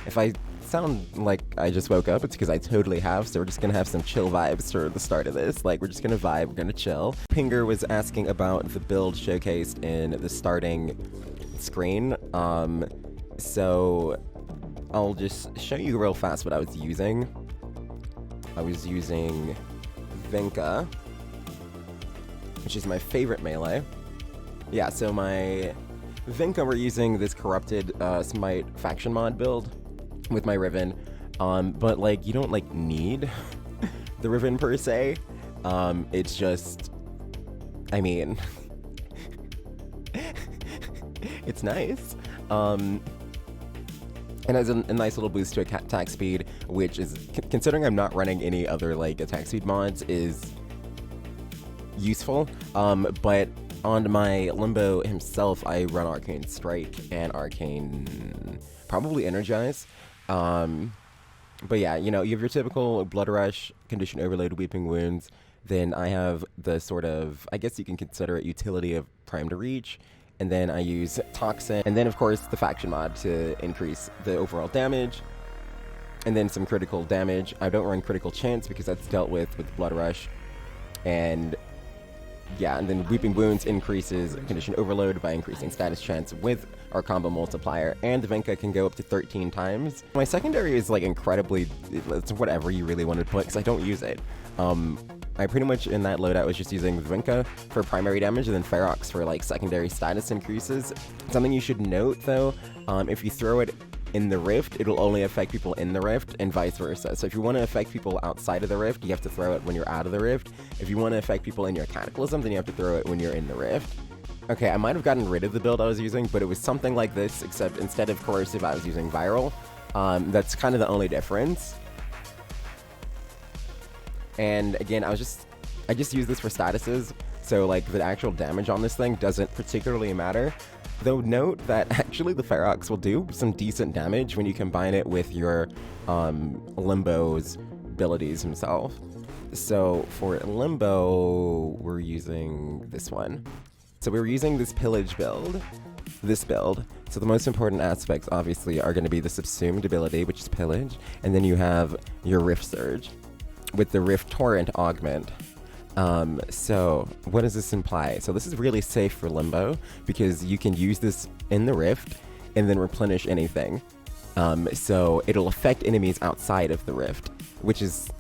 If I sound like I just woke up, it's because I totally have, so we're just gonna have some chill vibes for the start of this. Like, we're just gonna vibe, we're gonna chill. Pinger was asking about the build showcased in the starting screen. So I'll just show you real fast what I was using. I was using Vinka, which is my favorite melee. Yeah, so my Vinka, we're using this corrupted Smite faction mod build with my Riven, but like you don't like need the Riven per se. It's just, I mean, it's nice. And has a nice little boost to attack speed, which is, considering I'm not running any other like attack speed mods, is useful. But on my Limbo himself, I run Arcane Strike and Arcane probably Energize. But yeah, you know, you have your typical Blood Rush, Condition Overload, Weeping Wounds. Then I have the sort of, I guess you can consider it, utility of Prime to Reach. And then I use Toxin, and then of course the faction mod to increase the overall damage, and then some critical damage. I don't run critical chance because that's dealt with Blood Rush, and yeah, and then Weeping Wounds increases Condition Overload by increasing status chance with our combo multiplier, and the Vinka can go up to 13 times. My secondary is like incredibly, it's whatever you really want to put, because I don't use it. I pretty much, in that loadout, was just using Vinka for primary damage and then Ferox for like secondary status increases. Something you should note though, if you throw it in the Rift, it'll only affect people in the Rift and vice versa. So if you want to affect people outside of the Rift, you have to throw it when you're out of the Rift. If you want to affect people in your Cataclysm, then you have to throw it when you're in the Rift. Okay, I might have gotten rid of the build I was using, but it was something like this, except instead of Corrosive, I was using Viral. That's kind of the only difference. And again, I just use this for statuses, so like the actual damage on this thing doesn't particularly matter. Though note that actually the Ferox will do some decent damage when you combine it with your Limbo's abilities himself. So for Limbo, we're using this one. So we're using this Pillage build, this build. So the most important aspects obviously are going to be the subsumed ability, which is Pillage, and then you have your Rift Surge with the Rift Torrent augment. So what does this imply? So this is really safe for Limbo because you can use this in the Rift and then replenish anything. So it'll affect enemies outside of the Rift, which is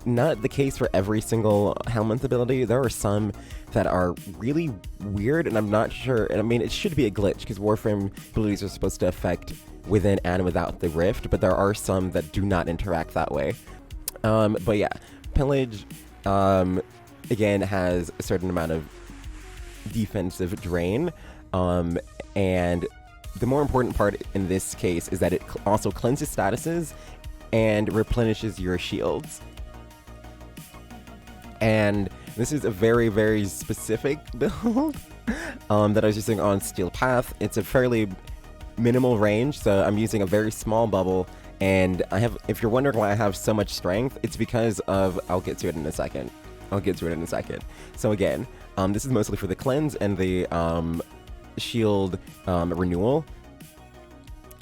not the case for every single Helminth ability. There are some that are really weird, and I'm not sure, and I mean, it should be a glitch because Warframe abilities are supposed to affect within and without the Rift, but there are some that do not interact that way. But yeah, Pillage, again, has a certain amount of defensive drain, and the more important part in this case is that it also cleanses statuses and replenishes your shields. And this is a very, very specific build that I was using on Steel Path. It's a fairly minimal range, so I'm using a very small bubble. And I have, if you're wondering why I have so much strength, it's because of, I'll get to it in a second. So again, this is mostly for the cleanse and the shield renewal,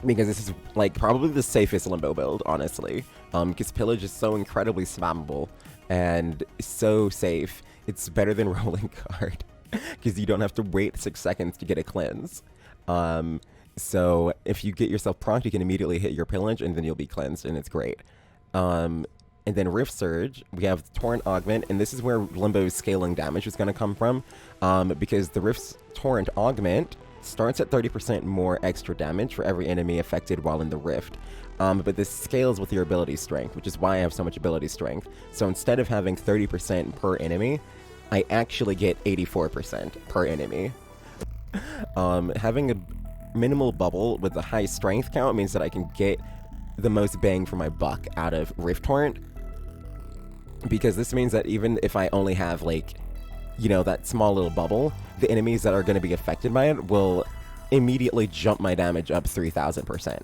because this is like probably the safest Limbo build, honestly, because Pillage is so incredibly spammable and so safe. It's better than rolling card because you don't have to wait 6 seconds to get a cleanse. So if you get yourself procced, you can immediately hit your Pillage and then you'll be cleansed, and it's great. And then Rift Surge, we have Torrent Augment, and this is where Limbo's scaling damage is going to come from, because the Rift's Torrent Augment starts at 30% more extra damage for every enemy affected while in the Rift. But this scales with your ability strength, which is why I have so much ability strength. So instead of having 30% per enemy, I actually get 84% per enemy. Having a minimal bubble with a high strength count means that I can get the most bang for my buck out of Rift Torrent, because this means that even if I only have, like, you know, that small little bubble, the enemies that are going to be affected by it will immediately jump my damage up 3,000%.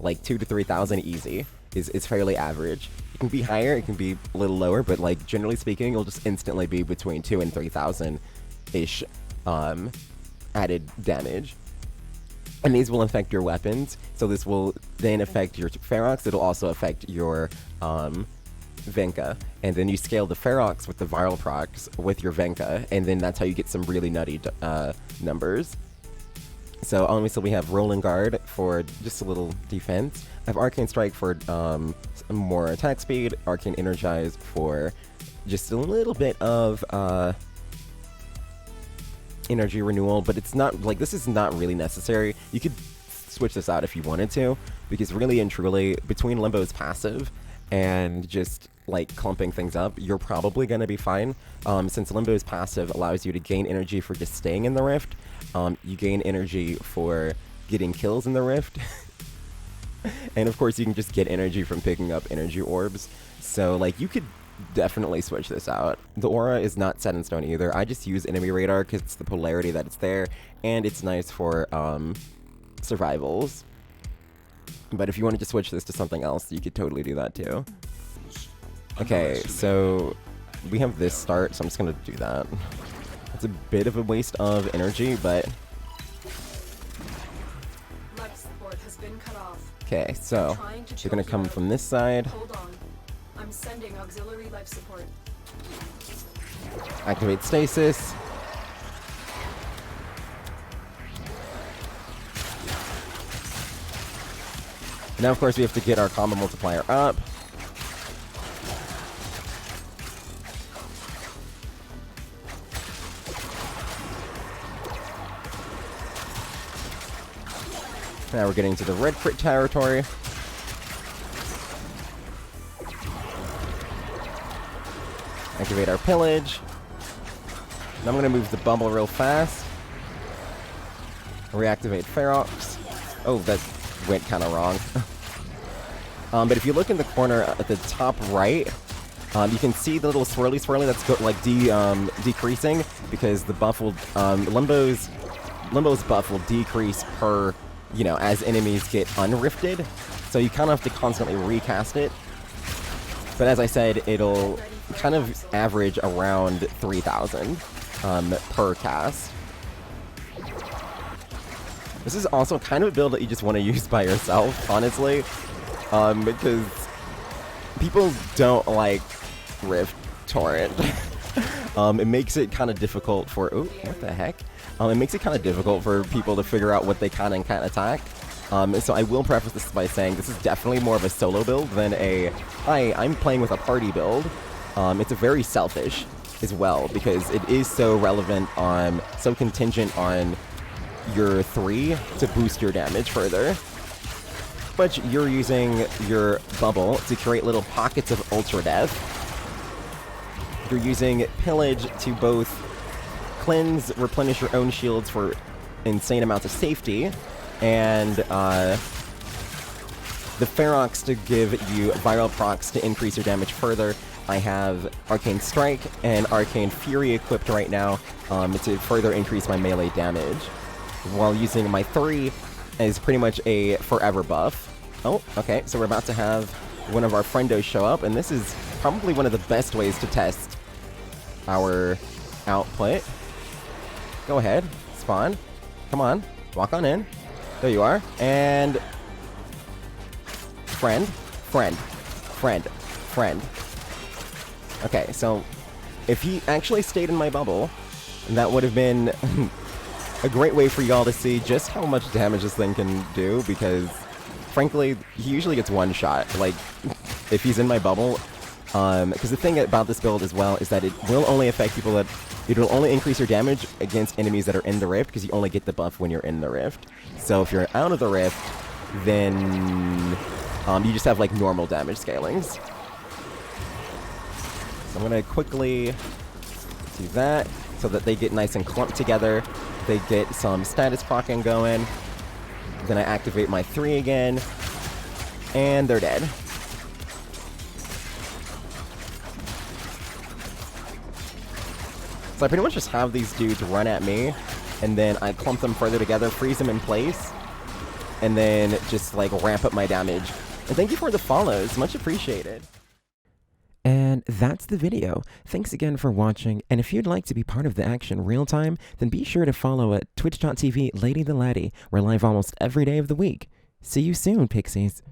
Like 2,000 to 3,000 easy is fairly average. It can be higher, it can be a little lower, but like generally speaking, it'll just instantly be between 2,000 and 3,000 ish added damage. And these will affect your weapons, so this will then affect your Ferox. It'll also affect your Venka, and then you scale the Ferox with the viral procs with your Venka, and then that's how you get some really nutty numbers. So obviously we have Rolling Guard for just a little defense. I have Arcane Strike for more attack speed, Arcane Energize for just a little bit of energy renewal, but it's not, like, this is not really necessary. You could switch this out if you wanted to, because really and truly, between Limbo's passive and just, like, clumping things up, you're probably gonna be fine. Since Limbo's passive allows you to gain energy for just staying in the Rift, you gain energy for getting kills in the Rift, and of course you can just get energy from picking up energy orbs, so, like, you could definitely switch this out. The aura is not set in stone either. I just use enemy radar because it's the polarity that it's there, and it's nice for survivals. But if you wanted to switch this to something else, you could totally do that too. Okay, so we have this start, so I'm just gonna do that. It's a bit of a waste of energy, but okay, so you're gonna come from this side. I'm sending auxiliary life support. Activate stasis. Now, of course, we have to get our combo multiplier up. Now we're getting to the red crit territory. Activate our Pillage. Now I'm going to move the bubble real fast. Reactivate Ferox. Oh, that went kind of wrong. But if you look in the corner at the top right, you can see the little swirly that's decreasing, because the buff will, Limbo's buff will decrease per, you know, as enemies get unrifted. So you kind of have to constantly recast it. But as I said, it'll kind of average around 3,000 per cast. This is also kind of a build that you just want to use by yourself, honestly, because people don't like Rift Torrent. It makes it kind of difficult for, oh, what the heck? It makes it kind of difficult for people to figure out what they can and can't attack. So I will preface this by saying this is definitely more of a solo build than a, hi, I'm playing with a party build. It's a very selfish as well, because it is so relevant on, so contingent on your 3 to boost your damage further. But you're using your bubble to create little pockets of ultra death. You're using Pillage to both cleanse, replenish your own shields for insane amounts of safety, and the Ferox to give you viral procs to increase your damage further. I have Arcane Strike and Arcane Fury equipped right now to further increase my melee damage, while using my 3 as pretty much a forever buff. Oh, okay, so we're about to have one of our friendos show up, and this is probably one of the best ways to test our output. Go ahead, spawn. Come on, walk on in. There you are. And friend. Okay, so if he actually stayed in my bubble, that would have been a great way for y'all to see just how much damage this thing can do, because frankly, he usually gets one shot, like, if he's in my bubble. Because the thing about this build as well is that it will only affect people that, it will only increase your damage against enemies that are in the Rift, because you only get the buff when you're in the Rift. So if you're out of the Rift, then you just have, like, normal damage scalings. So I'm going to quickly do that, so that they get nice and clumped together. They get some status procking going. Then I activate my 3 again, and they're dead. So I pretty much just have these dudes run at me, and then I clump them further together, freeze them in place, and then just, like, ramp up my damage. And thank you for the follows, much appreciated. And that's the video. Thanks again for watching, and if you'd like to be part of the action real time, then be sure to follow at twitch.tv Lady the Laddie. We're live almost every day of the week. See you soon, Pixies.